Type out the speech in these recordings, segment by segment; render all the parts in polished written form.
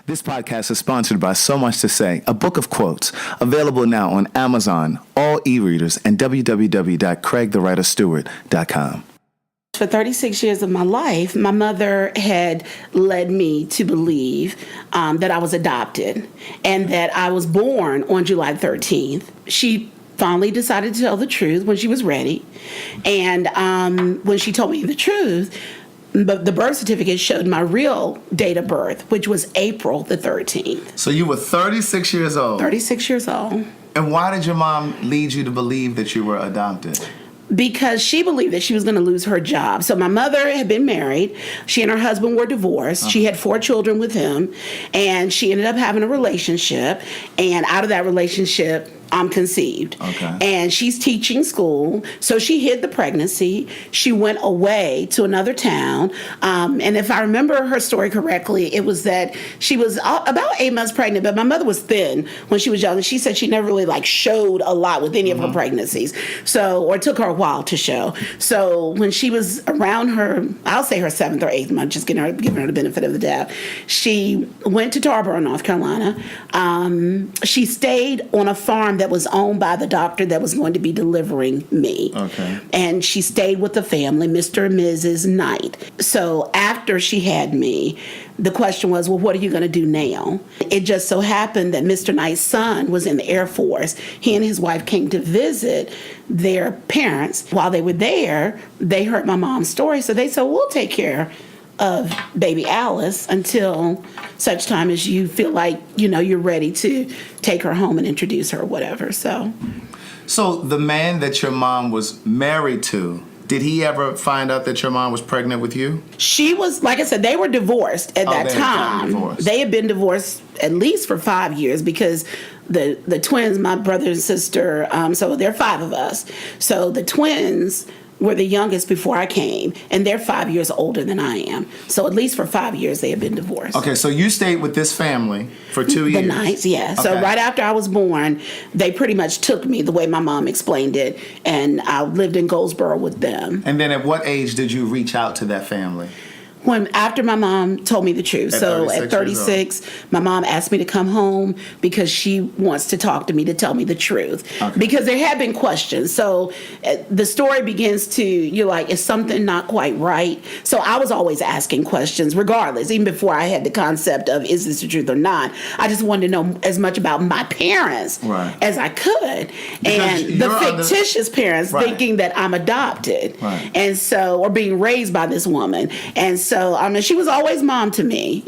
This podcast is sponsored by So Much to Say, a book of quotes, available now on Amazon, all e-readers, and www.craigthewriterstewart.com. For 36 years of my life, my mother had led me to believe that I was adopted and that I was born on July 13th. She finally decided to tell the truth when she was ready. And when she told me the truth, but the birth certificate showed my real date of birth, which was April the 13th. So you were 36 years old? 36 years old. And why did your mom lead you to believe that you were adopted? Because she believed that she was going to lose her job. So my mother had been married. She and her husband were divorced. She had 4 children with him. And she ended up having a relationship. And out of that relationship, I'm conceived. Okay. And she's teaching school. So she hid the pregnancy. She went away to another town. And if I remember her story correctly, it was that she was about 8 months pregnant, but my mother was thin when she was young. And she said she never really showed a lot with any of her pregnancies. So, or it took her a while to show. So when she was around her, I'll say her 7th or 8th month, just giving her the benefit of the doubt, she went to Tarboro, North Carolina. She stayed on a farm that was owned by the doctor that was going to be delivering me. Okay. And she stayed with the family, Mr. and Mrs. Knight. So after she had me, the question was, well, what are you going to do now? It just so happened that Mr. Knight's son was in the Air Force. He and his wife came to visit their parents. While they were there, they heard my mom's story. So they said, we'll take care of baby Alice until such time as you feel like, you're ready to take her home and introduce her or whatever. So the man that your mom was married to, did he ever find out that your mom was pregnant with you? She was, like I said, they were divorced at that time. They had been divorced at least for 5 years because the twins, my brother and sister, so there are 5 of us. So the twins were the youngest before I came, and they're 5 years older than I am. So at least for 5 years, they had been divorced. Okay, so you stayed with this family for 2 years? The Knights, yeah. Okay. So right after I was born, they pretty much took me the way my mom explained it, and I lived in Goldsboro with them. And then at what age did you reach out to that family? After my mom told me the truth. So at 36, my mom asked me to come home because she wants to talk to me to tell me the truth. Okay. Because there had been questions. So the story begins to, you're like, is something not quite right? So I was always asking questions regardless, even before I had the concept of is this the truth or not. I just wanted to know as much about my parents as I could. Because and the fictitious parents thinking that I'm adopted. And so, or being raised by this woman. And so, she was always mom to me,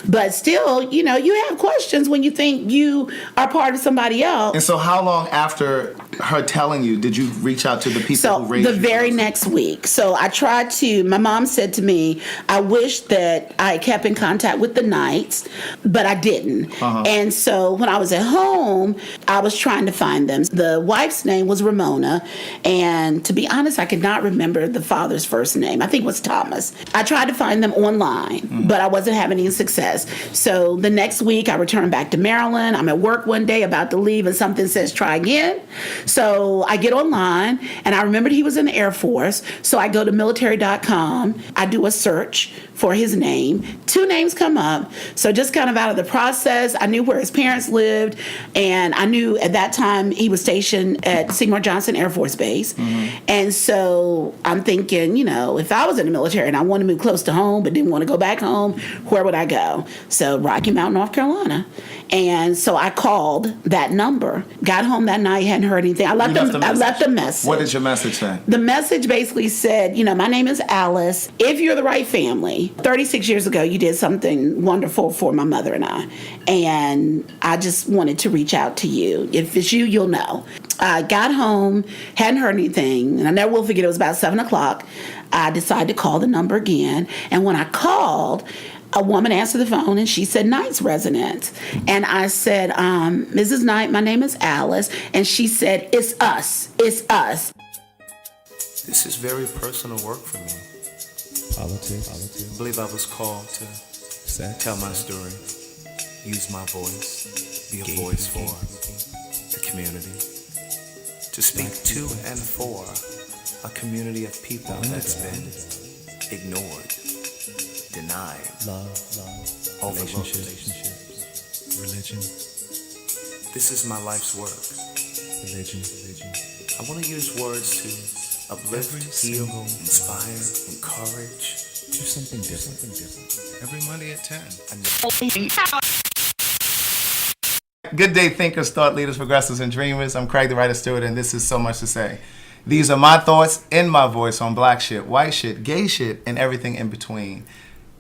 but still, you have questions when you think you are part of somebody else. And so how long after her telling you did you reach out to the people who raised you? So the very next week. So I tried to, my mom said to me, I wish that I kept in contact with the Knights, but I didn't. And so when I was at home, I was trying to find them. The wife's name was Ramona, and to be honest, I could not remember the father's first name. I think it was Thomas. I tried to find them online, but I wasn't having any success. So the next week I returned back to Maryland. I'm at work one day about to leave and something says try again. So I get online and I remembered he was in the Air Force. So I go to military.com. I do a search for his name. 2 names come up. So just kind of out of the process, I knew where his parents lived, and I knew at that time he was stationed at Seymour Johnson Air Force Base. And so I'm thinking, if I was in the military and I wanted to move close to home but didn't want to go back home, where would I go? So Rocky Mount, North Carolina. And so I called that number, got home that night, hadn't heard anything. I left a message. What did your message say? The message basically said, my name is Alice. If you're the right family, 36 years ago, you did something wonderful for my mother and I. And I just wanted to reach out to you. If it's you, you'll know. I got home, hadn't heard anything, and I never will forget, it was about 7 o'clock. I decided to call the number again. And when I called, a woman answered the phone and she said, Knight's residence. And I said, Mrs. Knight, my name is Alice. And she said, it's us. It's us. This is very personal work for me. Politics. I believe I was called to tell my story, use my voice, be a voice for the community, to speak to and for a community of people that's been ignored, denied, love. overlooked. Religion. This is my life's work. Religion. I want to use words to uplift, heal, inspire, encourage. Do something different. Every Monday at 10. Good day, thinkers, thought leaders, progressives, and dreamers. I'm Craig, the writer Stewart, and this is So Much to Say. These are my thoughts in my voice on black shit, white shit, gay shit, and everything in between.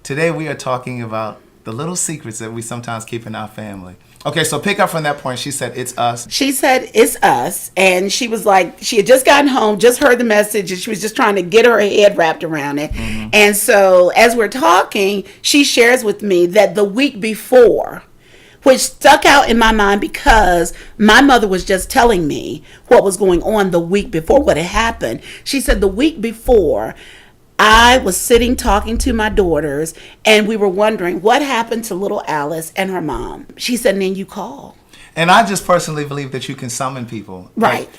Today we are talking about the little secrets that we sometimes keep in our family. Okay, so pick up from that point. She said, it's us. She said, it's us. And she was like, she had just gotten home, just heard the message, and she was just trying to get her head wrapped around it. Mm-hmm. And so as we're talking, she shares with me that the week before, which stuck out in my mind because my mother was just telling me what was going on the week before, what had happened. She said the week before, I was sitting talking to my daughters, and we were wondering what happened to little Alice and her mom. She said, and then you call. And I just personally believe that you can summon people. Right.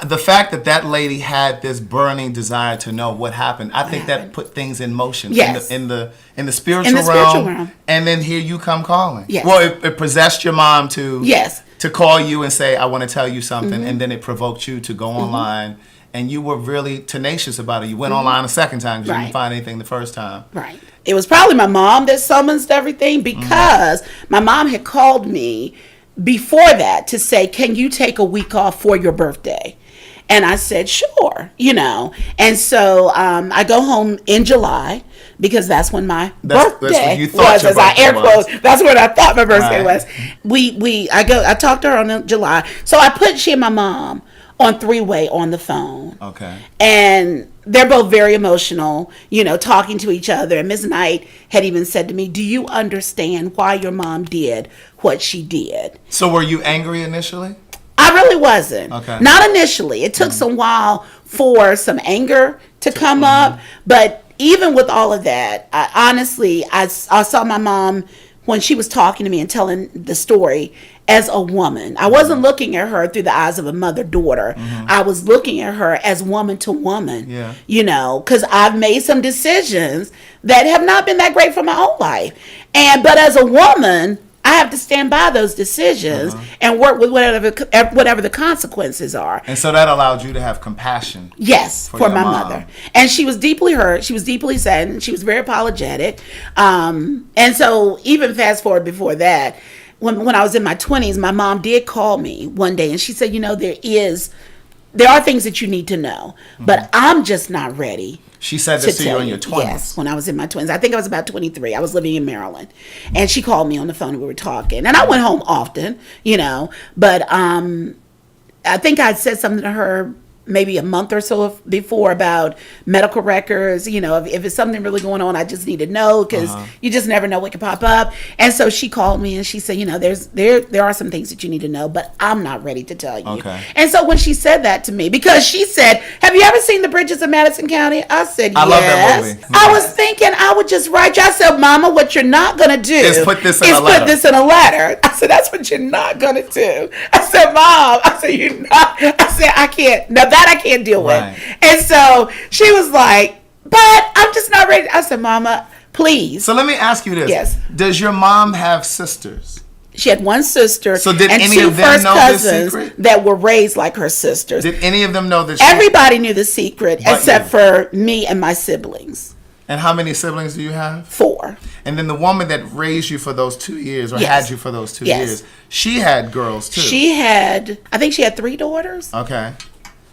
The fact that that lady had this burning desire to know what happened, I think that put things in motion. Yes. In the spiritual realm. And then here you come calling. Yes. Well, it possessed your mom to Yes. to call you and say, I want to tell you something. Mm-hmm. And then it provoked you to go online. And you were really tenacious about it. You went online a second time because you didn't find anything the first time. Right. It was probably my mom that summons everything because my mom had called me before that to say, can you take a week off for your birthday? And I said, sure, And so I go home in July because that's when my birthday was. As I air quote, that's when I thought my birthday was. I talked to her on July. So I put she and my mom on three-way on the phone. Okay. And they're both very emotional, talking to each other. And Ms. Knight had even said to me, do you understand why your mom did what she did? So were you angry initially? I really wasn't. Okay. Not initially. It took some while for some anger to come up. But even with all of that, I saw my mom when she was talking to me and telling the story as a woman. I wasn't looking at her through the eyes of a mother-daughter. I was looking at her as woman to woman. Yeah. Because I've made some decisions that have not been that great for my own life. But as a woman, I have to stand by those decisions and work with whatever the consequences are. And so that allowed you to have compassion. Yes, for my mother. And she was deeply hurt. She was deeply saddened. She was very apologetic. And so even fast forward before that, when I was in my 20s, my mom did call me one day and she said, there are things that you need to know, but I'm just not ready. She said this to you in your 20s? Yes, when I was in my 20s. I think I was about 23. I was living in Maryland. And she called me on the phone and we were talking. And I went home often, but I think I'd said something to her maybe a month or so before about medical records. If it's something really going on, I just need to know because you just never know what could pop up. And so she called me and she said, there are some things that you need to know, but I'm not ready to tell you. Okay. And so when she said that to me, because she said, have you ever seen The Bridges of Madison County? I said, yes. I love that movie. I was thinking I would just write you. I said, Mama, what you're not going to do is put this in a letter. I said, that's what you're not going to do. I said, Mom, I can't. Now that I can't deal with. And so she was like, but I'm just not ready. I said, Mama, please. So let me ask you this. Yes. Does your mom have sisters? She had one sister. So did and any two of them first know cousins this secret? that were raised like her sisters. Did any of them know that Everybody knew the secret except for me and my siblings. And how many siblings do you have? 4. And then the woman that raised you for those 2 years, or had you for those 2 years, she had girls too. I think she had 3 daughters. Okay.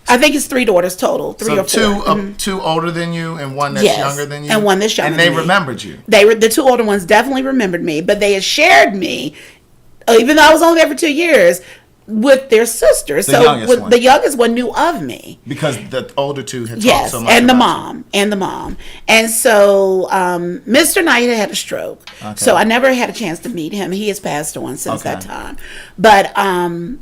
I think it's 3 daughters total, 3 or 4. Two older than you and one that's younger than you? And one that's younger than me. And they remembered you? The 2 older ones definitely remembered me, but they had shared me, even though I was only there for 2 years, with their sisters. The youngest one knew of me. Because the older 2 had talked so much and the mom. And so Mr. Knight had a stroke. Okay. So I never had a chance to meet him. He has passed on since that time. But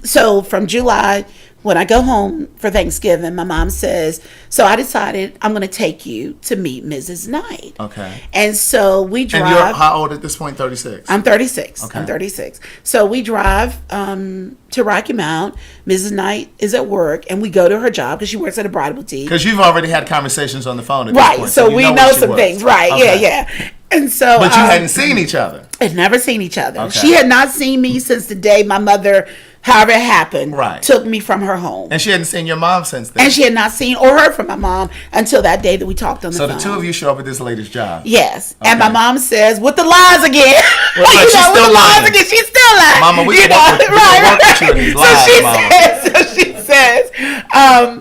so from July, when I go home for Thanksgiving, my mom says, so I decided I'm going to take you to meet Mrs. Knight. Okay. And so we drive. And you're how old at this point? 36? I'm 36. Okay. I'm 36. So we drive to Rocky Mount. Mrs. Knight is at work, and we go to her job because she works at a bridal boutique. Because you've already had conversations on the phone at this point. So we know some things. Right. Okay. Yeah. And so, But you hadn't seen each other. had never seen each other. Okay. She had not seen me since the day my mother, however it happened, Right. took me from her home. And she hadn't seen your mom since then. And she had not seen or heard from my mom until that day that we talked on the So phone. the two of you show up at this lady's job. Yes. And Okay. my mom says, with the lies again. Well, like, she's with still the lies lying. again. She's still lying. Mama, we can work with you in these lies, Mama. So she says,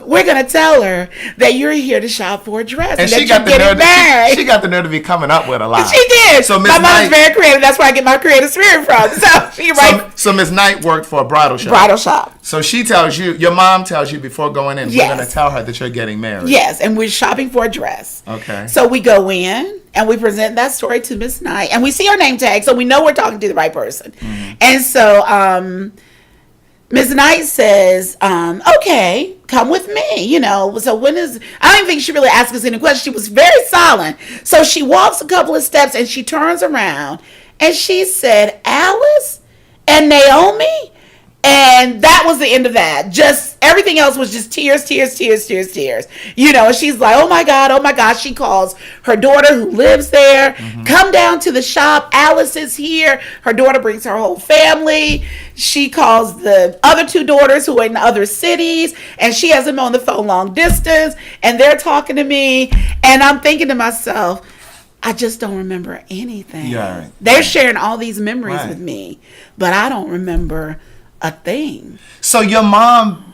we're going to tell her that you're here to shop for a dress. And that she got you're the getting nerve. married. She got the nerve to be coming up with a lie. She did. So Miss my mom's Knight, very creative. That's where I get my creative spirit from. So she writes so Miss Knight worked for a bridal shop. bridal shop. So she tells you, your mom tells you before going in, Yes. we're going to tell her that you're getting married. Yes, and we're shopping for a dress. Okay. So we go in and we present that story to Miss Knight, and we see her name tag, so we know we're talking to the right person. Mm-hmm. And so Ms. Knight says, okay, come with me, you know. So when is, I don't even think she really asked us any questions. She was very silent. So she walks a couple of steps and she turns around and she said, Alice and Naomi? And that was the end of that. Just everything else was just tears, tears, tears, tears, tears. You know, she's like, oh my God, oh my God. She calls her daughter who lives there, come down to the shop. Alice is here. Her daughter brings her whole family. She calls the other two daughters who are in other cities, and she has them on the phone long distance, and they're talking to me. And I'm thinking to myself, I just don't remember anything. Yeah, right. They're sharing all these memories Right. with me, but I don't remember a thing. So your mom,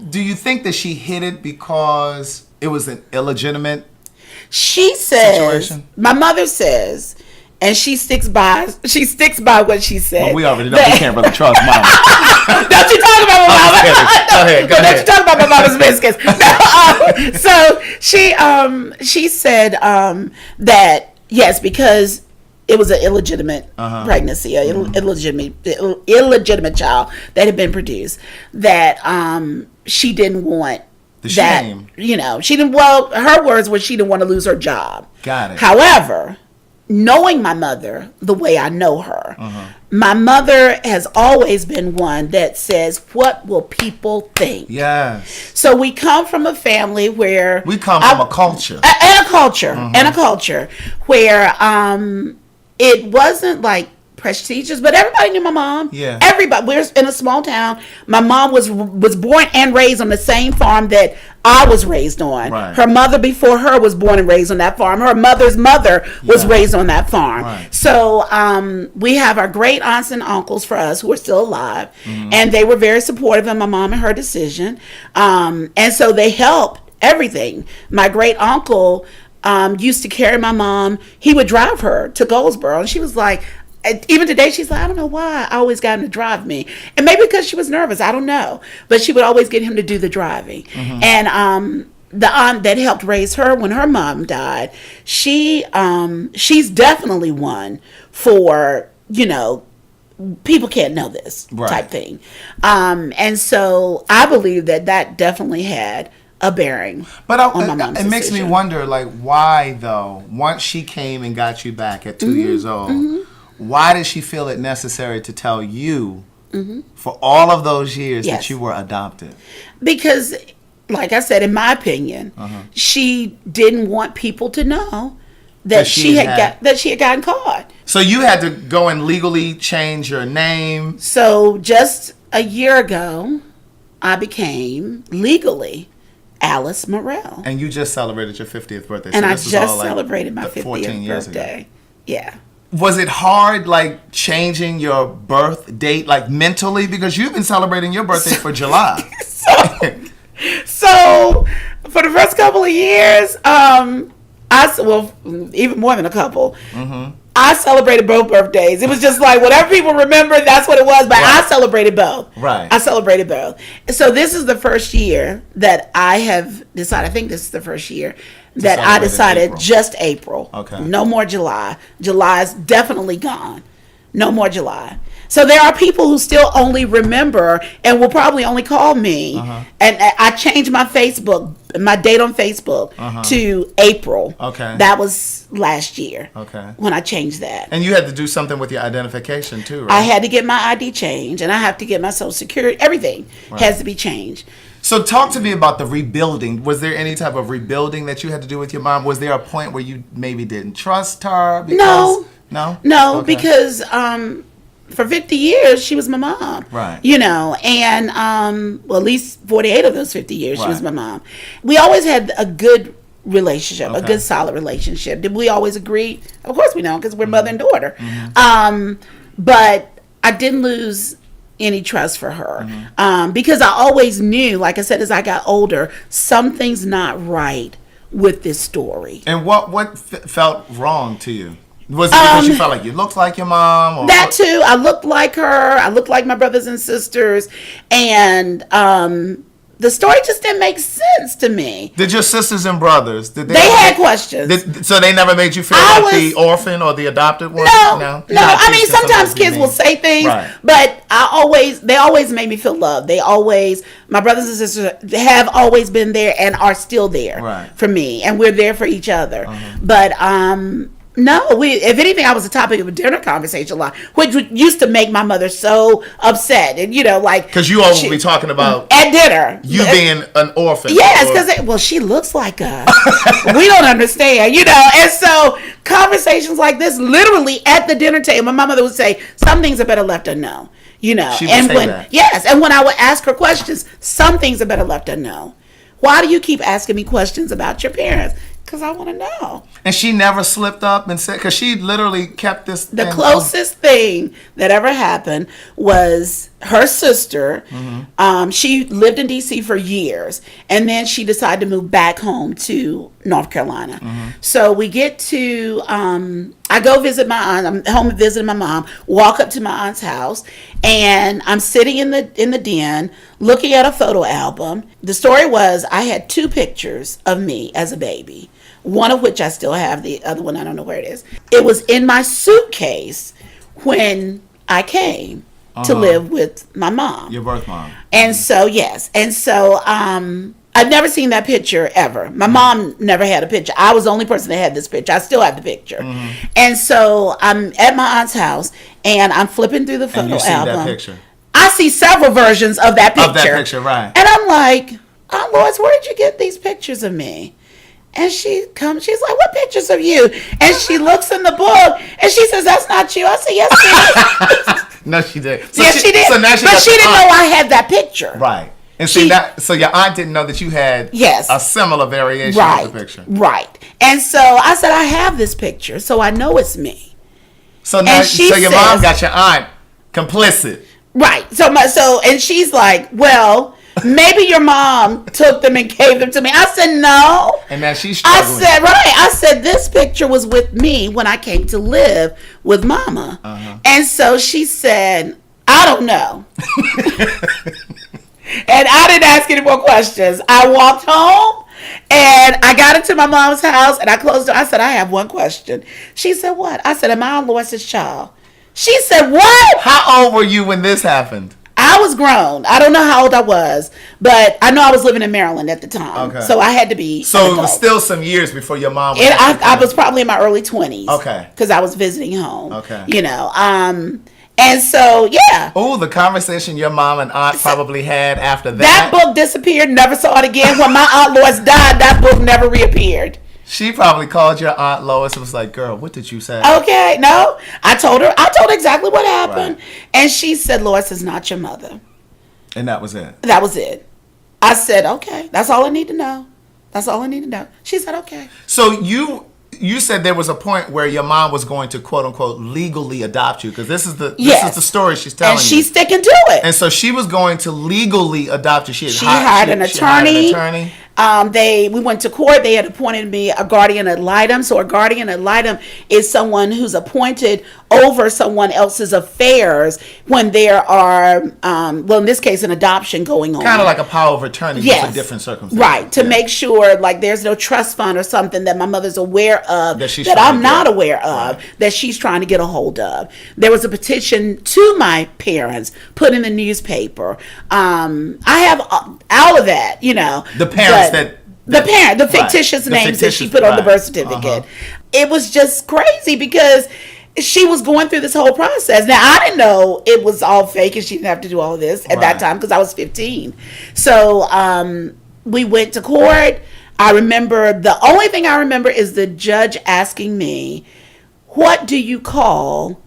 do you think that she hid it because it was an illegitimate? She says, Situation? my mother says, and she sticks by what she said. Well, we already know we can't really trust mom. Don't you talk about my mama. Go ahead. Don't you talk about my mama's biscuits. No, so she said that, yes, because it was an illegitimate pregnancy, an illegitimate child that had been produced, that she didn't want The that, shame. you know, she didn't, well, her words were she didn't want to lose her job. Got it. However, knowing my mother the way I know her, my mother has always been one that says, what will people think? Yes. So we come from a family where We come from a culture. and a culture where it wasn't like prestigious, but everybody knew my mom. Yeah. Everybody. We're in a small town. My mom was born and raised on the same farm that I was raised on. Right. Her mother before her was born and raised on that farm. Her mother's mother was Yeah. raised on that farm. Right. So we have our great aunts and uncles for us who are still alive, and they were very supportive of my mom and her decision. And so they helped everything. My great uncle used to carry my mom. He would drive her to Goldsboro, and she was like, even today, she's like, I don't know why I always got him to drive me. And maybe because she was nervous, I don't know. But she would always get him to do the driving. And the aunt that helped raise her when her mom died, she's definitely one for, you know, people can't know this Right. type thing. And so I believe that definitely had a bearing But on my mom's it makes me decision. wonder, like, why though? Once she came and got you back at 2 Mm-hmm. years old, why did she feel it necessary to tell you for all of those years Yes. that you were adopted? Because, like I said, in my opinion, she didn't want people to know that she had gotten caught. So you had to go and legally change your name. So just a year ago, I became legally Alice Morrell. And you just celebrated your 50th birthday. And so I this is just all, like, celebrated my 14 50th years ago. birthday. Yeah. Was it hard, like, changing your birth date, like, mentally? Because you've been celebrating your birthday for July. So for the first couple of years, even more than a couple, I celebrated both birthdays. It was just like whatever people remember, that's what it was. But I Right. celebrated both. Right. I celebrated both. So this is the first year that I have decided. I think this is the first year that I celebrate in decided April. just April. Okay. No more July. July is definitely gone. No more July. So there are people who still only remember and will probably only call me. And I changed my Facebook, my date on Facebook to April. Okay. That was last year. Okay. When I changed that. And you had to do something with your identification, too, right? I had to get my ID changed and I have to get my social security. Everything has to be changed. So talk to me about the rebuilding. Was there any type of rebuilding that you had to do with your mom? Was there a point where you maybe didn't trust her? Because, no, Okay. Because for 50 years she was my mom. Right. And well, at least 48 of those 50 years she was Right. my mom. We always had a good relationship, a Okay. good solid relationship. Did we always agree? Of course we don't, because we're mother and daughter. But I didn't lose any trust for her because I always knew, like I said, as I got older, something's not right with this story. And what felt wrong to you? Was it because you felt like you looked like your mom? Or That too. I looked like her. I looked like my brothers and sisters. And the story just didn't make sense to me. Did your sisters and brothers, did They had questions. so they never made you feel I like the was- orphan or the adopted one? No. I mean, sometimes kids will say things, Right. but they always made me feel loved. My brothers and sisters have always been there and are still there Right. for me, and we're there for each other. But no, if anything, I was a topic of a dinner conversation a lot, which used to make my mother so upset, and like Because you all will be talking about at dinner, you being an orphan. yes, or- because she looks like us. We don't understand, and so conversations like this, literally at the dinner table, my mother would say, "Some things are better left unknown." She would and say when that. yes, and when I would ask her questions, some things are better left unknown. Why do you keep asking me questions about your parents? Because I want to know. And she never slipped up and said, because she literally kept this. The thing- closest thing that ever happened was her sister. She lived in D.C. for years, and then she decided to move back home to North Carolina. So we get to, I go visit my aunt. I'm home visiting my mom. Walk up to my aunt's house, and I'm sitting in the den looking at a photo album. The story was I had 2 pictures of me as a baby. One of which I still have, the other one I don't know where it is. It was in my suitcase when I came to live with my mom. Your birth mom. And so, yes. And so, I've never seen that picture ever. My mom never had a picture. I was the only person that had this picture. I still have the picture. And so I'm at my aunt's house and I'm flipping through the photo And you see album. that picture. I see several versions of that picture. Of that picture, right. And I'm like, "Aunt Lois, where did you get these pictures of me?" And she's like, "What pictures of you?" And she looks in the book and she says, "That's not you." I said, "Yes, it is." No, she did. So Yes, she did. So now she but got she the didn't aunt. know I had that picture. Right. And see that, so your aunt didn't know that you had Yes. a similar variation Right. of the picture. Right. And so I said, "I have this picture, so I know it's me." So now, And she so your mom says- got your aunt complicit. Right. And she's like, "Well, maybe your mom took them and gave them to me." I said, "No." And now she's I struggling. said, right. I said, "This picture was with me when I came to live with Mama." And so she said, "I don't know." And I didn't ask any more questions. I walked home and I got into my mom's house and I closed the door. I said, "I have one question." She said, "What?" I said, "Am I Lois's child?" She said, "What?" How old were you when this happened? I was grown. I don't know how old I was, but I know I was living in Maryland at the time. Okay. So I had to be. So an it was adult. still some years before your mom was And actually I coming. was probably in my early 20s. Okay. Because I was visiting home. Okay. And so, yeah. Oh, the conversation your mom and aunt probably had after That book disappeared, never saw it again. When my Aunt Lois died, that book never reappeared. She probably called your Aunt Lois and was like, "Girl, what did you say?" Okay, no. I told her exactly what happened. Right. And she said, "Lois is not your mother." And that was it. That was it. I said, "Okay, that's all I need to know. That's all I need to know." She said, "Okay." So you said there was a point where your mom was going to quote unquote legally adopt you, because this is the story she's telling And you. she's sticking to it. And so she was going to legally adopt you. She hired an attorney. We went to court. They had appointed me a guardian ad litem. So a guardian ad litem is someone who's appointed over someone else's affairs when there are, in this case, an adoption going on. Kind of like a power of attorney Yes. for different circumstances. Right, to Yeah. make sure like there's no trust fund or something that my mother's aware of That she's that trying I'm to not get. aware of, Right. that she's trying to get a hold of. There was a petition to my parents put in the newspaper. I have all of that, The parents the fictitious The names that she fictitious- put on the right. birth certificate. It was just crazy because she was going through this whole process. Now, I didn't know it was all fake and she didn't have to do all of this at that time because I was 15. So we went to court. I remember, the only thing I remember is the judge asking me, what do you call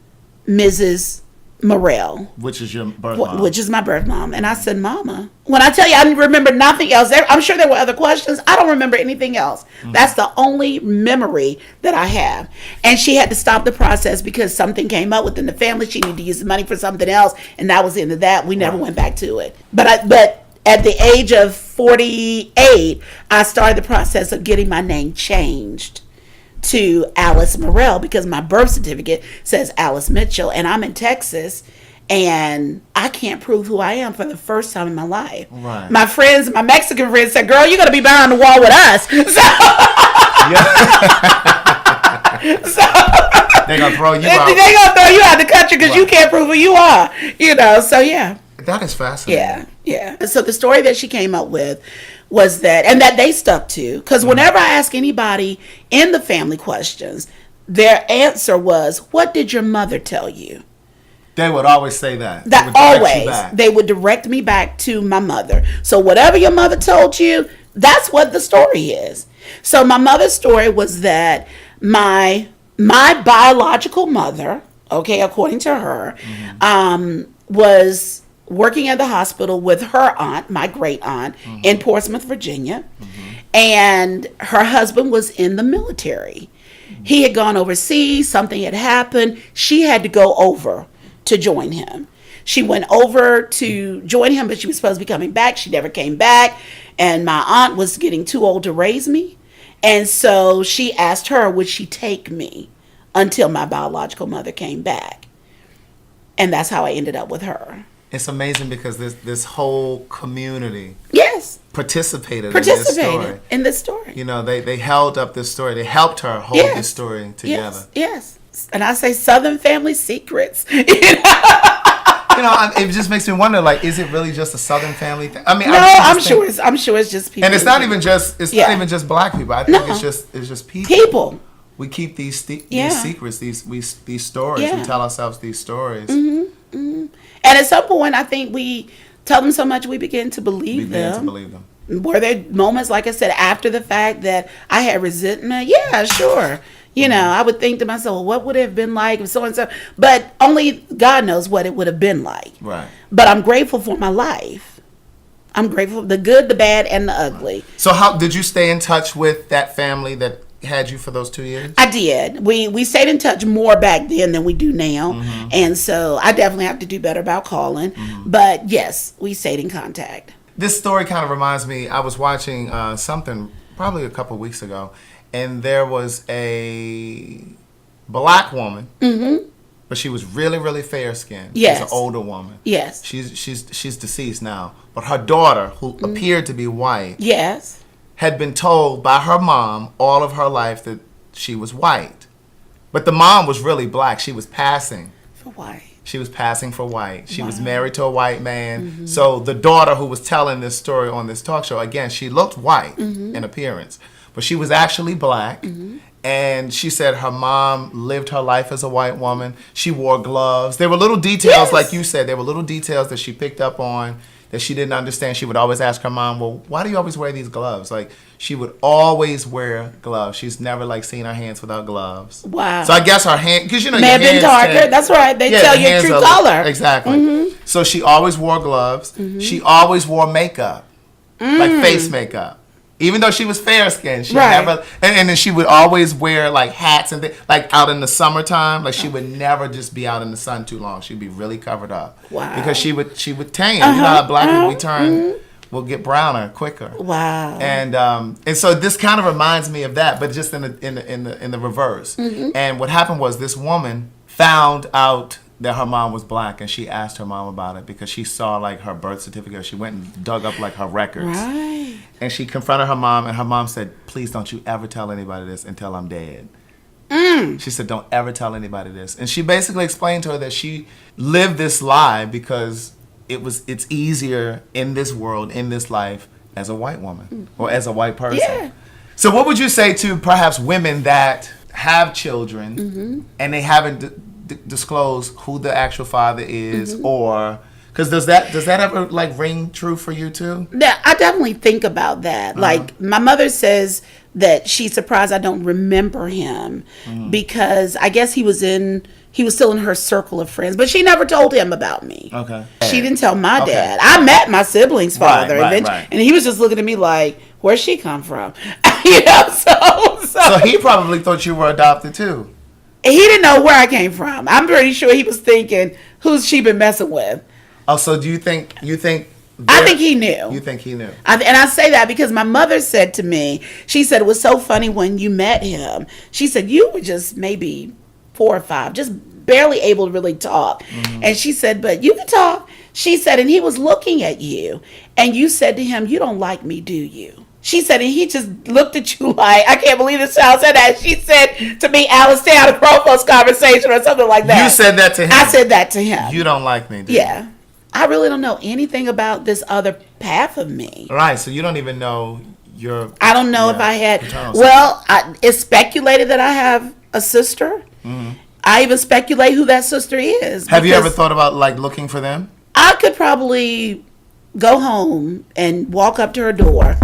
Mrs. Morell? Which is your birth mom. Which is my birth mom. And I said, Mama. When I tell you I remember nothing else, I'm sure there were other questions. I don't remember anything else. That's the only memory that I have. And she had to stop the process because something came up within the family. She needed to use the money for something else. And that was the end of that. We never went back to it. But at the age of 48, I started the process of getting my name changed to Alice Morell because my birth certificate says Alice Mitchell, and I'm in Texas, and I can't prove who I am for the first time in my life. Right. My friends, my Mexican friends said, girl, you're going to be behind the wall with us. They're going to throw you out. They're going to throw you out the country because you can't prove who you are. So yeah. That is fascinating. Yeah. So the story that she came up with was that, and that they stuck to, because whenever I ask anybody in the family questions, their answer was, what did your mother tell you? They would always say that. They would direct me back to my mother. So whatever your mother told you, that's what the story is. So my mother's story was that my biological mother, okay, according to her, was working at the hospital with her aunt, my great aunt, in Portsmouth, Virginia. And her husband was in the military. He had gone overseas, something had happened. She had to go over to join him. She went over to join him, but she was supposed to be coming back. She never came back. And my aunt was getting too old to raise me. And so she asked her, would she take me until my biological mother came back? And that's how I ended up with her. It's amazing because this whole community participated in this story. You know, they held up this story. They helped her hold this story together. Yes. And I say Southern family secrets. It just makes me wonder, like, is it really just a Southern family thing? I mean, no, I'm sure it's just people. And it's not even just black people. I think it's just people. People. We keep these secrets, these stories. Yeah. We tell ourselves these stories. And at some point, I think we tell them so much we begin to believe them. Were there moments, like I said, after the fact that I had resentment? Yeah, sure. I would think to myself, well, what would it have been like if so and so? But only God knows what it would have been like. Right. But I'm grateful for my life. I'm grateful for the good, the bad, and the ugly. So how did you stay in touch with that family that had you for those 2 years? I did. We stayed in touch more back then than we do now. And so I definitely have to do better about calling. But yes, we stayed in contact. This story kind of reminds me, I was watching something probably a couple weeks ago, and there was a black woman, but she was really, really fair-skinned. Yes. She's an older woman. Yes. She's deceased now. But her daughter, who appeared to be white, yes, had been told by her mom all of her life that she was white. But the mom was really black. She was passing for white. She was passing for white. She was married to a white man. So the daughter who was telling this story on this talk show, again, she looked white in appearance, but she was actually black. And she said her mom lived her life as a white woman. She wore gloves. There were little details, like you said, there were little details that she picked up on that she didn't understand. She would always ask her mom, well, why do you always wear these gloves? Like, she would always wear gloves. She's never, like, seen her hands without gloves. Wow. So I guess her hand, because, may have been darker. That's right. They tell you true color. Exactly. So she always wore gloves. She always wore makeup, like face makeup. Even though she was fair-skinned, she never, and then she would always wear, like, hats and things, like, out in the summertime. Like, she would never just be out in the sun too long. She'd be really covered up. Wow. Because she would tan. You know how black people, we turn, will get browner quicker. Wow. And so this kind of reminds me of that, but just in the reverse. And what happened was this woman found out that her mom was black, and she asked her mom about it because she saw, like, her birth certificate. She went and dug up, like, her records. Right. And she confronted her mom, and her mom said, please don't you ever tell anybody this until I'm dead. She said, don't ever tell anybody this. And she basically explained to her that she lived this lie because it's easier in this world, in this life, as a white woman or as a white person. Yeah. So what would you say to perhaps women that have children and they haven't disclosed who the actual father is, or because does that ever like ring true for you too? Yeah, I definitely think about that. Like my mother says that she's surprised I don't remember him because I guess he was still in her circle of friends, but she never told him about me. Okay. She didn't tell my dad. I met my sibling's father, Right. and he was just looking at me like, "Where'd she come from?" So he probably thought you were adopted too. He didn't know where I came from. I'm pretty sure he was thinking, "Who's she been messing with?" Oh, so do you think I think he knew. You think he knew? And I say that because my mother said to me, she said it was so funny when you met him. She said you were just maybe 4 or 5, just barely able to really talk. And she said, but you can talk. She said, and he was looking at you, and you said to him, "You don't like me, do you?" She said, and he just looked at you like, I can't believe this child said that. She said to me, "Alice, stay out of Crowfoot's conversation," or something like that. You said that to him? I said that to him. You don't like me, do you? Yeah. I really don't know anything about this other half of me. Right, so you don't even know your... I don't know if I had... paternal Well, it's speculated that I have a sister. I even speculate who that sister is. Have you ever because thought about like looking for them? I could probably go home and walk up to her door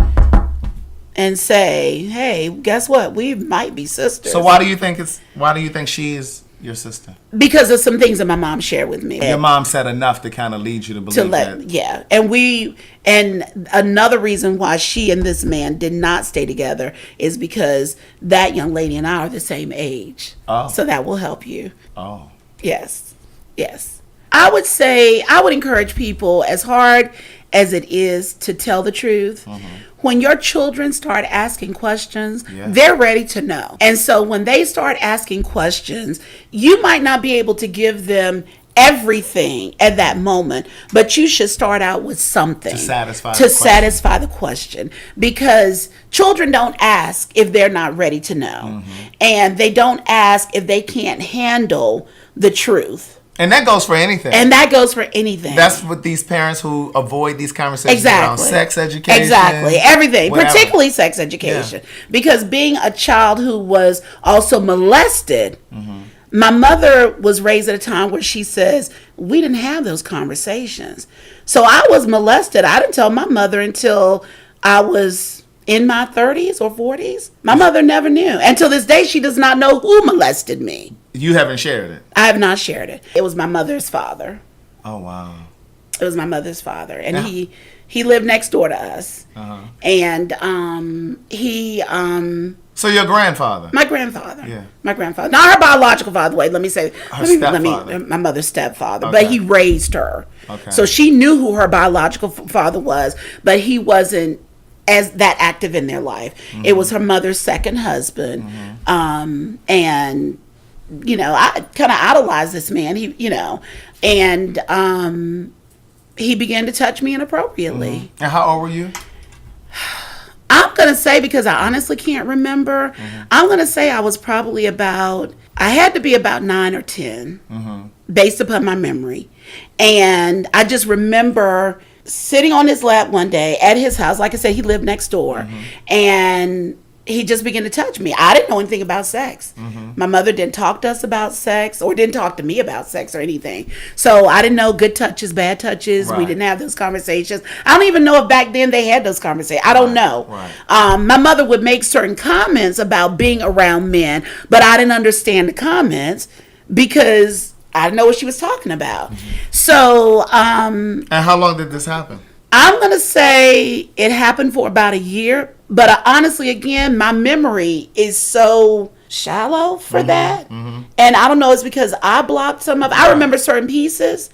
and say, "Hey, guess what? We might be sisters." So why do you think she's your sister? Because of some things that my mom shared with me. Your mom said enough to kind of lead you to believe that. Yeah. And another reason why she and this man did not stay together is because that young lady and I are the same age. Oh. So that will help you. Oh. Yes. I would encourage people, as hard as it is to tell the truth, when your children start asking questions, they're ready to know. And so when they start asking questions, you might not be able to give them everything at that moment, but you should start out with something To satisfy the question, because children don't ask if they're not ready to know, and they don't ask if they can't handle the truth. And that goes for anything. That's what these parents who avoid these conversations around exactly sex education. Exactly. Everything, whatever. particularly sex education. Because being a child who was also molested, my mother was raised at a time where she says, we didn't have those conversations. So I was molested. I didn't tell my mother until I was in my 30s or 40s. My mother never knew. Until this day, she does not know who molested me. You haven't shared it? I have not shared it. It was my mother's father. Oh, wow. It was my mother's father. And he lived next door to us. And he... So your grandfather? My grandfather. Yeah. My grandfather. Not her biological father. Wait, let me say. Stepfather. My mother's stepfather. Okay. But he raised her. Okay. So she knew who her biological father was, but he wasn't as that active in their life. It was her mother's second husband. And, you know, I kind of idolized this man. He began to touch me inappropriately. And how old were you? I'm going to say, because I honestly can't remember, I'm going to say I was probably I had to be about 9 or 10, based upon my memory. And I just remember sitting on his lap one day at his house. Like I said, he lived next door. And he just began to touch me. I didn't know anything about sex. My mother didn't talk to us about sex, or didn't talk to me about sex or anything. So I didn't know good touches, bad touches. Right. We didn't have those conversations. I don't even know if back then they had those conversations. I don't know. Right. My mother would make certain comments about being around men, but I didn't understand the comments because I didn't know what she was talking about. So, And how long did this happen? I'm going to say it happened for about a year. But honestly, again, my memory is so shallow for that. And I don't know, it's because I blocked some of it. I remember certain pieces,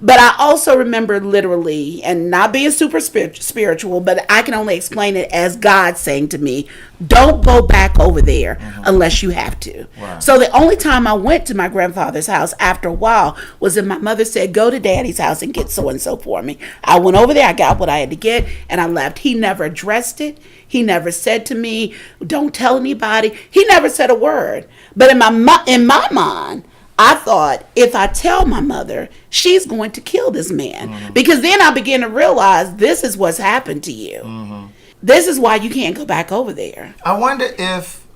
but I also remember literally, and not being super spiritual, but I can only explain it as God saying to me, don't go back over there unless you have to. Right. So the only time I went to my grandfather's house after a while was when my mother said, go to daddy's house and get so-and-so for me. I went over there, I got what I had to get, and I left. He never addressed it. He never said to me, don't tell anybody. He never said a word. But in my mind, I thought, if I tell my mother, she's going to kill this man. Because then I began to realize, this is what's happened to you. This is why you can't go back over there. I wonder if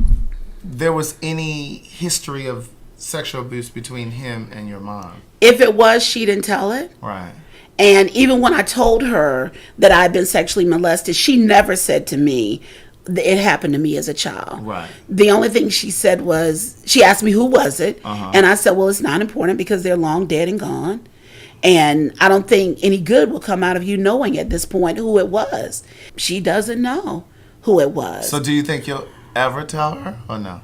there was any history of sexual abuse between him and your mom. If it was, she didn't tell it. Right. And even when I told her that I'd been sexually molested, she never said to me, it happened to me as a child. Right. The only thing she said was, she asked me who was it, and I said, well, it's not important because they're long dead and gone. And I don't think any good will come out of you knowing at this point who it was. She doesn't know who it was. So do you think you'll ever tell her or no?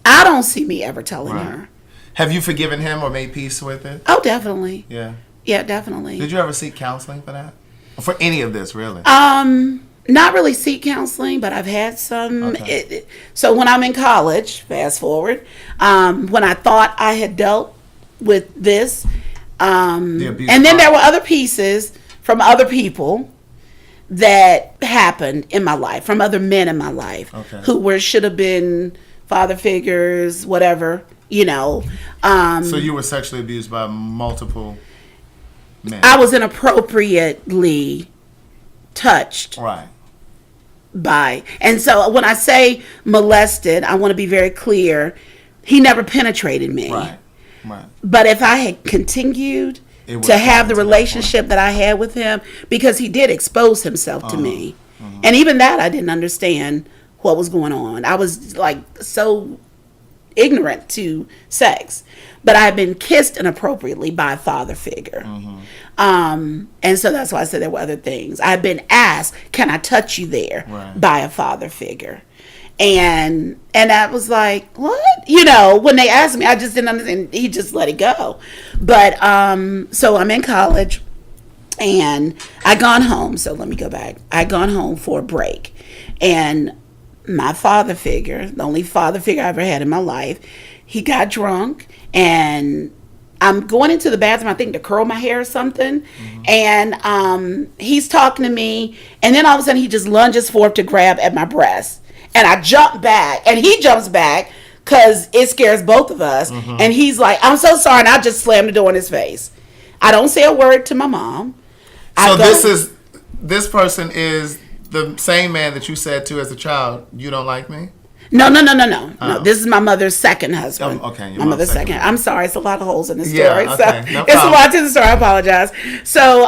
I don't see me ever telling Right. her. Have you forgiven him or made peace with it? Oh, definitely. Yeah. Yeah, definitely. Did you ever seek counseling for that? For any of this, really? Not really seek counseling, but I've had some. Okay. So when I'm in college, fast forward, when I thought I had dealt with this, The abuse and then part. there were other pieces from other people that happened in my life, from other men in my life, Okay. who should have been father figures, whatever, you know. So you were sexually abused by multiple men? I was inappropriately touched Right. by. And so when I say molested, I want to be very clear. He never penetrated me. Right. Right. But if I had continued It would to have the come to that relationship that I had with him, because he did expose himself to me. And even that, I didn't understand what was going on. I was like so ignorant to sex. But I had been kissed inappropriately by a father figure. And so that's why I said there were other things. I had been asked, can I touch you there, Right. by a father figure. And I was like, what? You know, when they asked me, I just didn't understand. He just let it go. But so I'm in college and I gone home. So let me go back. I gone home for a break. And my father figure, the only father figure I ever had in my life, he got drunk and I'm going into the bathroom, I think, to curl my hair or something. And he's talking to me. And then all of a sudden he just lunges forward to grab at my breast. And I jump back, and he jumps back because it scares both of us. And he's like, I'm so sorry. And I just slammed the door in his face. I don't say a word to my mom. So this person is the same man that you said to as a child, you don't like me? No. No, this is my mother's second husband. Oh, okay, your My mother's mom's second. second. I'm sorry. It's a lot of holes in the story. Yeah, okay, So no it's a problem. lot to the story. I apologize. So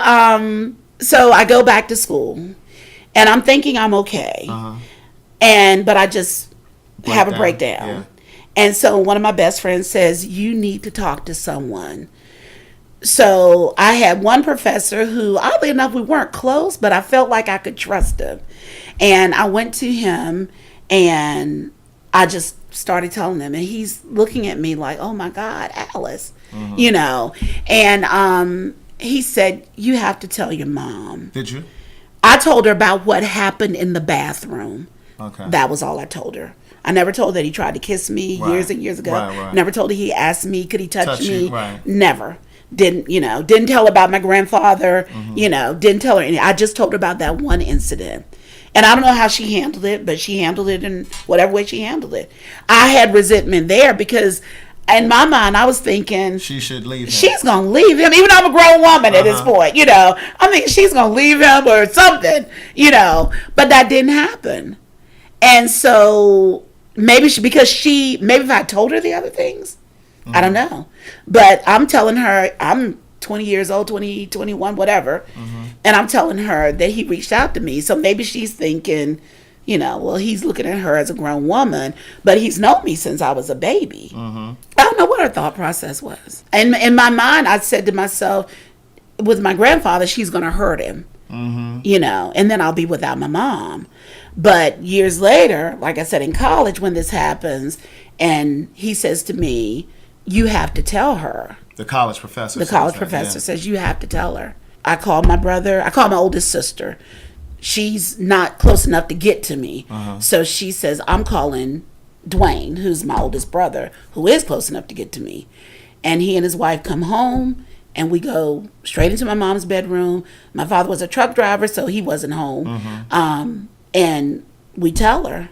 I go back to school, and I'm thinking I'm okay. But I just have a breakdown. Yeah. And so one of my best friends says, you need to talk to someone. So I had one professor who, oddly enough, we weren't close, but I felt like I could trust him. And I went to him and I just started telling him, and he's looking at me like, oh my God, Alice, you know. And he said, you have to tell your mom. Did you? I told her about what happened in the bathroom. Okay. That was all I told her. I never told her that he tried to kiss me Right. years and years ago. Right. Never told her he asked me, could he touch you, me? right. Never. Didn't tell her about my grandfather, didn't tell her anything. I just told her about that one incident. And I don't know how she handled it, but she handled it in whatever way she handled it. I had resentment there because in my mind I was thinking, She should leave him. she's going to leave him, even though I'm a grown woman at this point, you know. I'm thinking she's going to leave him or something, you know. But that didn't happen. And so maybe if I told her the other things, I don't know. But I'm telling her, I'm 20 years old, 20, 21, whatever. And I'm telling her that he reached out to me. So maybe she's thinking, you know, well, he's looking at her as a grown woman, but he's known me since I was a baby. I don't know what her thought process was. And in my mind, I said to myself, with my grandfather, she's going to hurt him, you know, and then I'll be without my mom. But years later, like I said, in college, when this happens, and he says to me, you have to tell her. The college professor. The college professor says, you have to tell her. I called my brother. I called my oldest sister. She's not close enough to get to me. So she says, I'm calling Dwayne, who's my oldest brother, who is close enough to get to me. And he and his wife come home, and we go straight into my mom's bedroom. My father was a truck driver, so he wasn't home. And we tell her.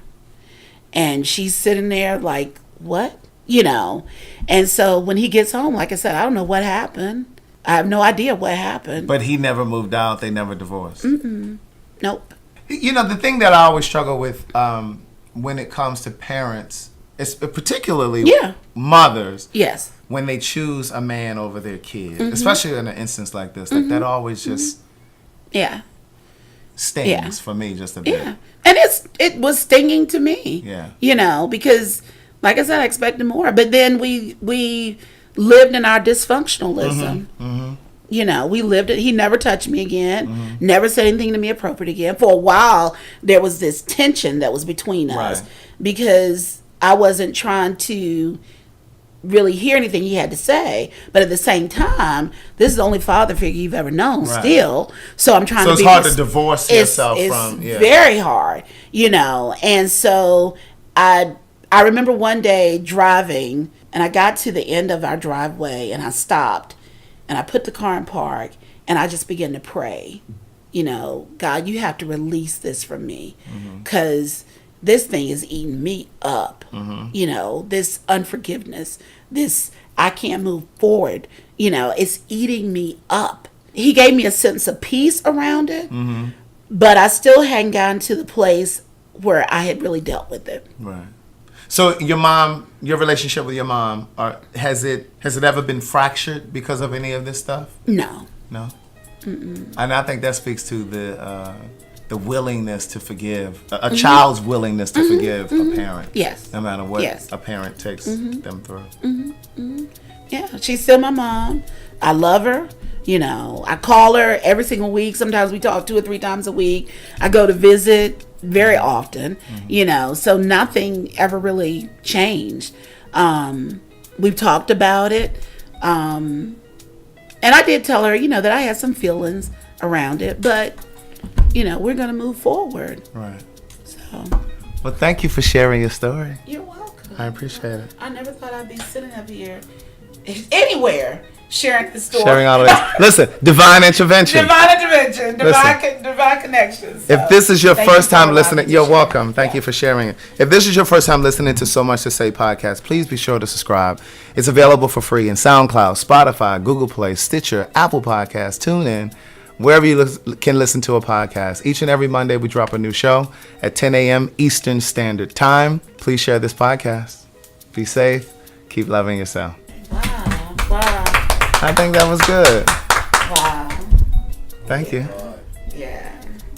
And she's sitting there like, what? You know. And so when he gets home, like I said, I don't know what happened. I have no idea what happened. But he never moved out. They never divorced. Nope. You know, the thing that I always struggle with when it comes to parents it's particularly Yeah. mothers, Yes. when they choose a man over their kid, especially in an instance like this, like that always just Yeah. stings Yeah. for me just a bit. Yeah. And it was stinging to me. Yeah. You know, because like I said, I expected more. But then we lived in our dysfunctionalism. You know, we lived it. He never touched me again, never said anything to me appropriate again. For a while, there was this tension that was between us Right. because I wasn't trying to really hear anything he had to say. But at the same time, this is the only father figure you've ever known Right. still. So I'm trying So to it's be hard to divorce yourself it's from. Yeah. very hard, you know. And so I remember one day driving, and I got to the end of our driveway, and I stopped, and I put the car in park, and I just began to pray. You know, God, you have to release this from me, because this thing is eating me up. You know, this unforgiveness, this I can't move forward. You know, it's eating me up. He gave me a sense of peace around it, but I still hadn't gotten to the place where I had really dealt with it. Right. So your relationship with your mom, has it ever been fractured because of any of this stuff? No. No. And I think that speaks to the willingness to forgive, a child's willingness to forgive a parent. Yes. No matter what Yes. a parent takes them through. Yeah, she's still my mom. I love her. You know, I call her every single week. Sometimes we talk 2 or 3 times a week. I go to visit very often, you know, so nothing ever really changed. We've talked about it. And I did tell her, you know, that I had some feelings around it, but, you know, we're going to move forward. Right. So, Well, thank you for sharing your story. you're welcome. I appreciate it. I never thought I'd be sitting up here anywhere sharing the story. Sharing all of this. Listen, divine intervention. Divine intervention, divine connections. If this is your Thank first you for time listening, allowing me to you're share. welcome. Thank you for sharing it. If this is your first time listening to So Much to Say podcast, please be sure to subscribe. It's available for free in SoundCloud, Spotify, Google Play, Stitcher, Apple Podcasts, TuneIn, wherever you can listen to a podcast. Each and every Monday, we drop a new show at 10 a.m. Eastern Standard Time. Please share this podcast. Be safe. Keep loving yourself. Wow. I think that was good. Wow. Thank you.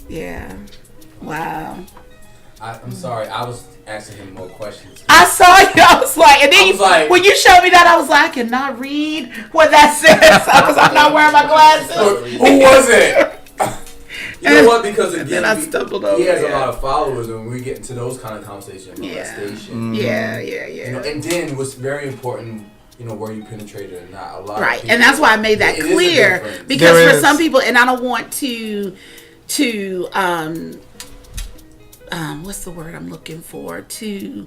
Yeah. Wow. I'm sorry, I was asking him more questions. I saw you. I was like, and then I was like- when you showed me that, I was like, I cannot read what that says because I'm not wearing my glasses. Who was it? You know what? Because And again, then I stumbled over he has it. a lot of followers, and when we get into those kind of conversations, molestation, Yeah. you know, and then what's very important, you know, where you penetrated or not. A lot, Right, of people, and that's why I made that it is a clear difference. because There for is. some people, and I don't want to what's the word I'm looking for, to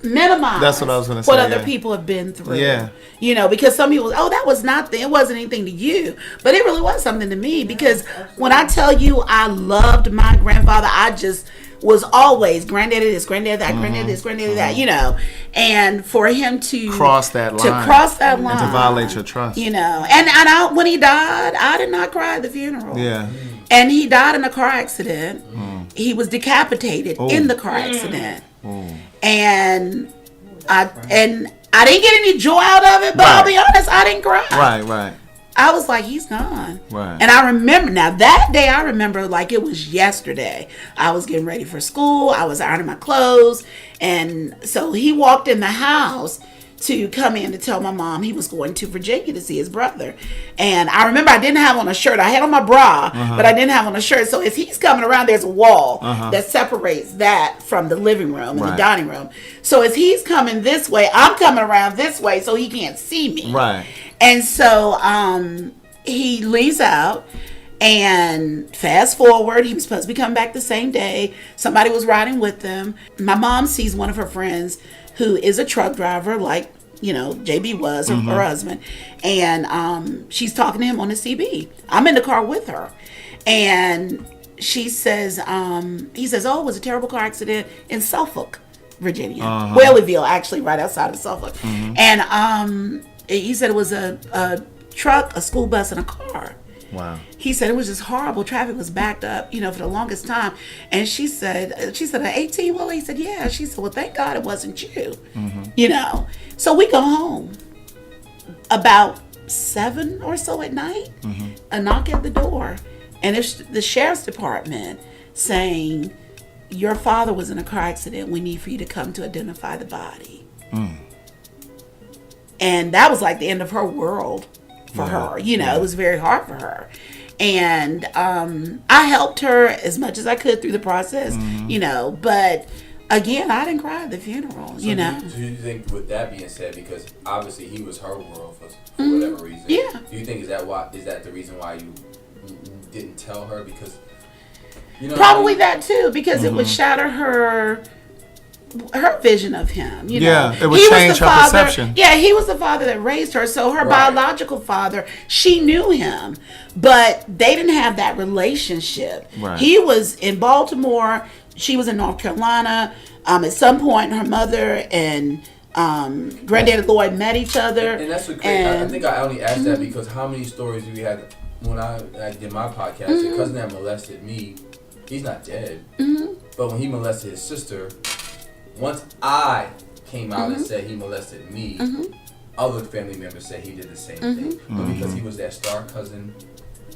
minimize That's what I was gonna what say, other yeah. people have been through. Yeah. You know, because some people, oh, that was nothing. It wasn't anything to you. But it really was something to me because when I tell you I loved my grandfather, I just was always granddaddy this, granddaddy that, granddaddy this, granddaddy that, you know. And for him to Cross that line. To cross that line. And to violate your trust. You know. And I, when he died, I did not cry at the funeral. Yeah. And he died in a car accident. He was decapitated in the car accident. And I didn't get any joy out of it, but I'll be honest, I didn't cry. Right. I was like, he's gone. Right. And I remember, now that day I remember like it was yesterday. I was getting ready for school. I was ironing my clothes. And so he walked in the house to come in to tell my mom he was going to Virginia to see his brother. And I remember I didn't have on a shirt. I had on my bra, but I didn't have on a shirt. So as he's coming around, there's a wall that separates that from the living room and the Right. dining room. So as he's coming this way, I'm coming around this way so he can't see me. Right. And so he leaves out, and fast forward, he was supposed to be coming back the same day. Somebody was riding with them. My mom sees one of her friends who is a truck driver, like, you know, JB was, her husband. And she's talking to him on the CB. I'm in the car with her. And she says, he says, oh, it was a terrible car accident in Suffolk, Virginia. Whaleyville, actually, right outside of Suffolk. And he said it was a truck, a school bus, and a car. Wow. He said it was just horrible. Traffic was backed up, for the longest time. And she said, an 18-wheeler? He said, yeah. She said, well, thank God it wasn't you. So we go home about 7 or so at night, a knock at the door, and it's the sheriff's department saying, your father was in a car accident. We need for you to come to identify the body. And that was like the end of her world for her. It was very hard for her. And I helped her as much as I could through the process, but again, I didn't cry at the funeral, So do you think, with that being said, because obviously he was her world for whatever reason, do you think is that the reason why you didn't tell her? Because probably that too, because it would shatter her vision of him. It would change her perception. Yeah, he was the father that raised her. So her biological father, she knew him, but they didn't have that relationship. Right. He was in Baltimore. She was in North Carolina. At some point, her mother and Granddaddy Lloyd met each other. And that's what crazy. I think I only asked that because how many stories we had when I did my podcast? The cousin that molested me, he's not dead. But when he molested his sister, once I came out and said he molested me, other family members said he did the same thing. But because he was that star cousin,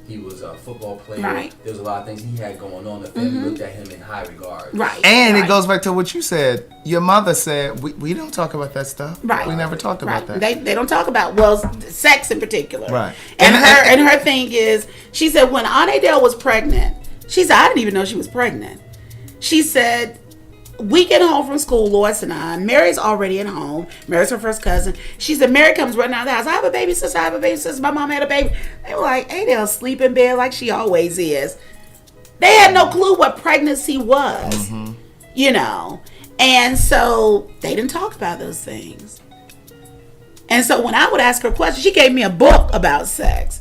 he was a football player. Right. There was a lot of things he had going on. The family looked at him in high regard. Right. And it goes back to what you said. Your mother said, we don't talk about that stuff. Right. We never talked about that. They don't talk about, sex in particular. Right. And her thing is, she said when Aunt Adele was pregnant, she said, I didn't even know she was pregnant. She said, we get home from school, Lois and I. Mary's already at home. Mary's her first cousin. She said, Mary comes running out of the house. I have a baby sister. My mom had a baby. They were like, Adele sleep in bed like she always is. They had no clue what pregnancy was, And so they didn't talk about those things. And so when I would ask her questions, she gave me a book about sex.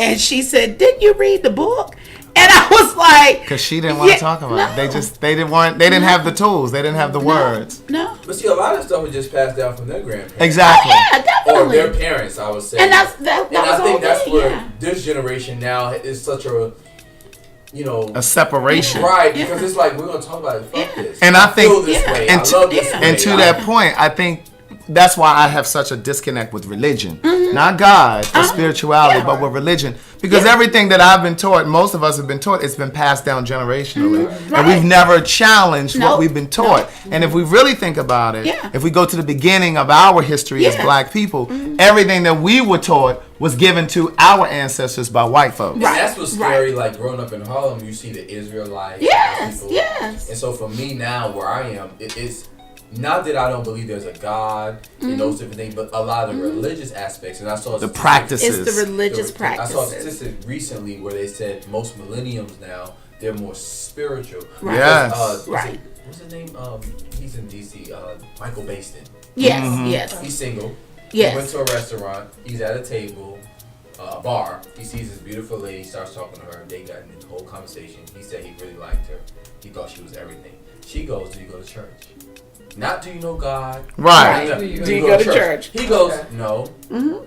And she said, didn't you read the book? And I was like, because she didn't want to talk about it. They didn't have the tools. They didn't have the words. No. But see, a lot of stuff was just passed down from their grandparents. Exactly. Oh, yeah, definitely. Or their parents, I would say. And I think that's where this generation now is such a, a separation. Right, because it's like, we're going to talk about it. Fuck this. And I think, feel this way. I love this way. And to that point, I think that's why I have such a disconnect with religion. Not God, or spirituality, but with religion. Because everything that I've been taught, most of us have been taught, it's been passed down generationally. And we've never challenged what we've been taught. And if we really think about it, if we go to the beginning of our history as black people, everything that we were taught was given to our ancestors by white folks. And that's what's scary, like growing up in Harlem, you see the Israelites. People. Yes. And so for me now, where I am, it's not that I don't believe there's a God and those different things, but a lot of the religious aspects. And I saw the practices. It's the religious practices. I saw a statistic recently where they said most millenniums now, they're more spiritual. Right. Yes. What's his name? He's in D.C. Michael Baston. Yes. Yes. He's single. Yes. He went to a restaurant. He's at a table, a bar. He sees this beautiful lady, starts talking to her. They got in the whole conversation. He said he really liked her. He thought she was everything. She goes, do you go to church? Not do you know God? Right. Do you go to church? He goes, no,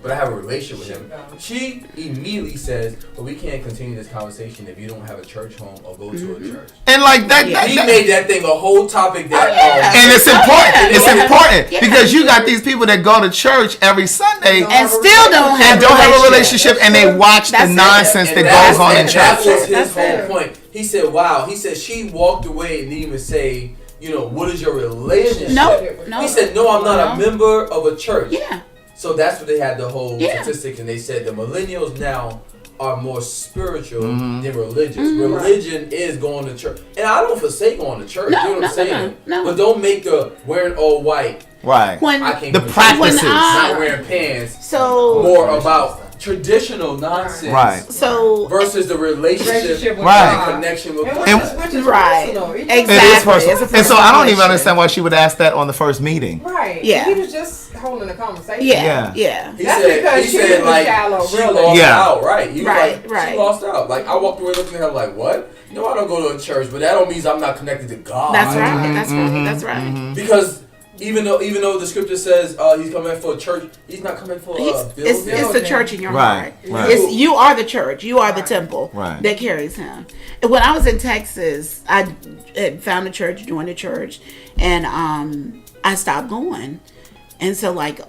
but I have a relationship with him. She immediately says, well, we can't continue this conversation if you don't have a church home or go to a church. And like that, He made that thing a whole topic that and it's important. It's important because you got these people that go to church every Sunday And still don't have a relationship, and they watch the nonsense that goes on in church. That was his whole point. He said, wow. He said she walked away and didn't even say, what is your relationship? No. He said, no, I'm not a member of a church. Yeah. So that's what they had the whole statistic, and they said the millennials now are more spiritual than religious. Religion is going to church. And I don't forsake going to church. You know what I'm saying? No. But don't make the wearing all white. Right. I can't The go to church. practices. Not wearing pants. So More about traditional nonsense. Right. So Versus the relationship Right. and connection with God. Which is Right. personal. It is personal. And so I don't even understand why she would ask that on the first meeting. Right. Yeah. He was just holding a conversation. yeah. He That's said, because she was like, shallow, she really. lost Yeah. out, right? He was Right, like, right. she lost out. Like, I walked away looking at her like, what? No, I don't go to a church, but that don't mean I'm not connected to God. That's right. That's right. That's right. Because Even though the scripture says he's coming for a church, he's not coming for a building. it's the church in your Right, heart. right. It's, you are the church. You are the temple Right. that carries him. And when I was in Texas, I had found a church, joined a church, and I stopped going. And so like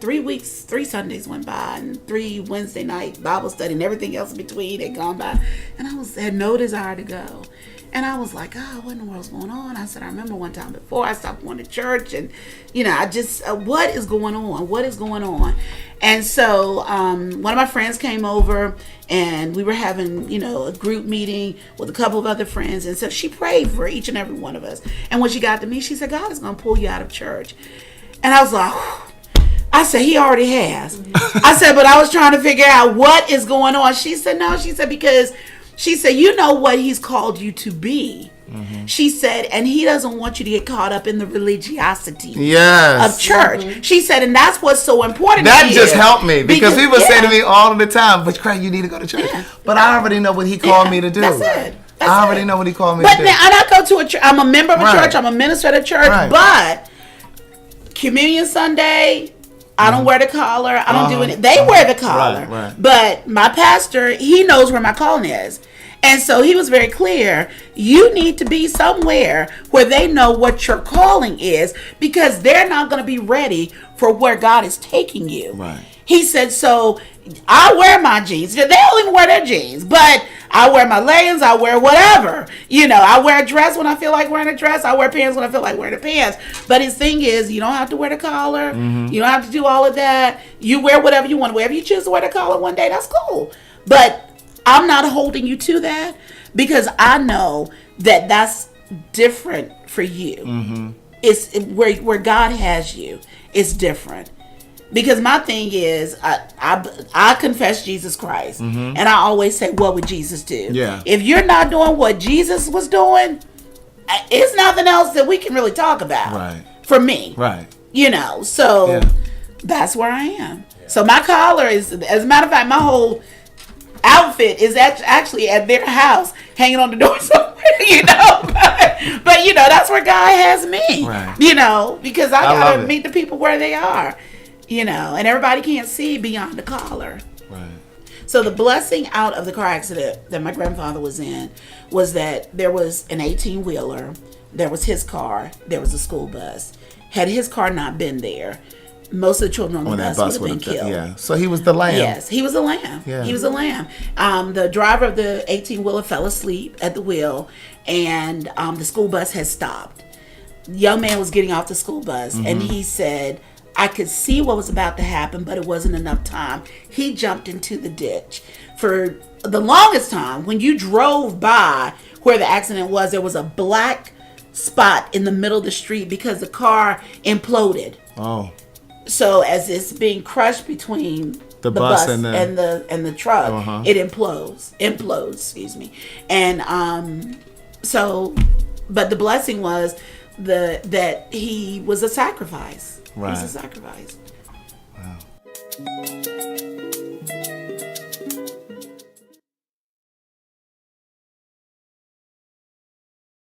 3 Sundays went by, and 3 Wednesday night Bible study and everything else in between had gone by, and I had no desire to go. And I was like, oh, what in the world's going on? I said, I remember one time before I stopped going to church, and I just, what is going on? What is going on? And so one of my friends came over, and we were having, a group meeting with a couple of other friends, and so she prayed for each and every one of us. And when she got to me, she said, God is going to pull you out of church. And I was like, I said, he already has. I said, but I was trying to figure out what is going on. She said, no. She said, because she said, you know what he's called you to be. Mm-hmm. She said, and he doesn't want you to get caught up in the religiosity of church. Mm-hmm. She said, and that's what's so important. That just helped me because people say to me all the time, but Craig, you need to go to church. Yeah. But I already know what he called me to do. That's it. I already know what he called me to do. But now, and I go to a church. I'm a member of a church. I'm a minister at a church. Right. But Communion Sunday, I don't wear the collar. I don't do anything. They wear the collar. Right. But my pastor, he knows where my calling is. And so he was very clear, you need to be somewhere where they know what your calling is, because they're not going to be ready for where God is taking you. Right. He said, so I wear my jeans. They don't even wear their jeans, but I wear my leggings. I wear whatever. I wear a dress when I feel like wearing a dress. I wear pants when I feel like wearing the pants. But his thing is, you don't have to wear the collar. Mm-hmm. You don't have to do all of that. You wear whatever you want to wear. If you choose to wear the collar one day, that's cool. But I'm not holding you to that, because I know that that's different for you. Mm-hmm. It's where God has you. It's different. Because my thing is, I confess Jesus Christ. Mm-hmm. And I always say, what would Jesus do? Yeah. If you're not doing what Jesus was doing, it's nothing else that we can really talk about. Right. For me. Right. So that's where I am. Yeah. So my collar is, as a matter of fact, my whole outfit is actually at their house, hanging on the door somewhere, But that's where God has me. Right. Because I gotta meet the people where they are. And everybody can't see beyond the collar. Right. So the blessing out of the car accident that my grandfather was in was that there was an 18-wheeler, there was his car, there was a school bus. Had his car not been there, most of the children on the bus would have been killed. Yeah. So he was the lamb. Yes, he was a lamb. Yeah. He was a lamb. The driver of the 18-wheeler fell asleep at the wheel, and the school bus had stopped. The young man was getting off the school bus, and he said, I could see what was about to happen, but it wasn't enough time. He jumped into the ditch. For the longest time, when you drove by where the accident was, there was a black spot in the middle of the street because the car imploded. Oh. So as it's being crushed between the bus and the truck, it implodes, excuse me. And but the blessing was that he was a sacrifice. Right. He was a sacrifice. Wow.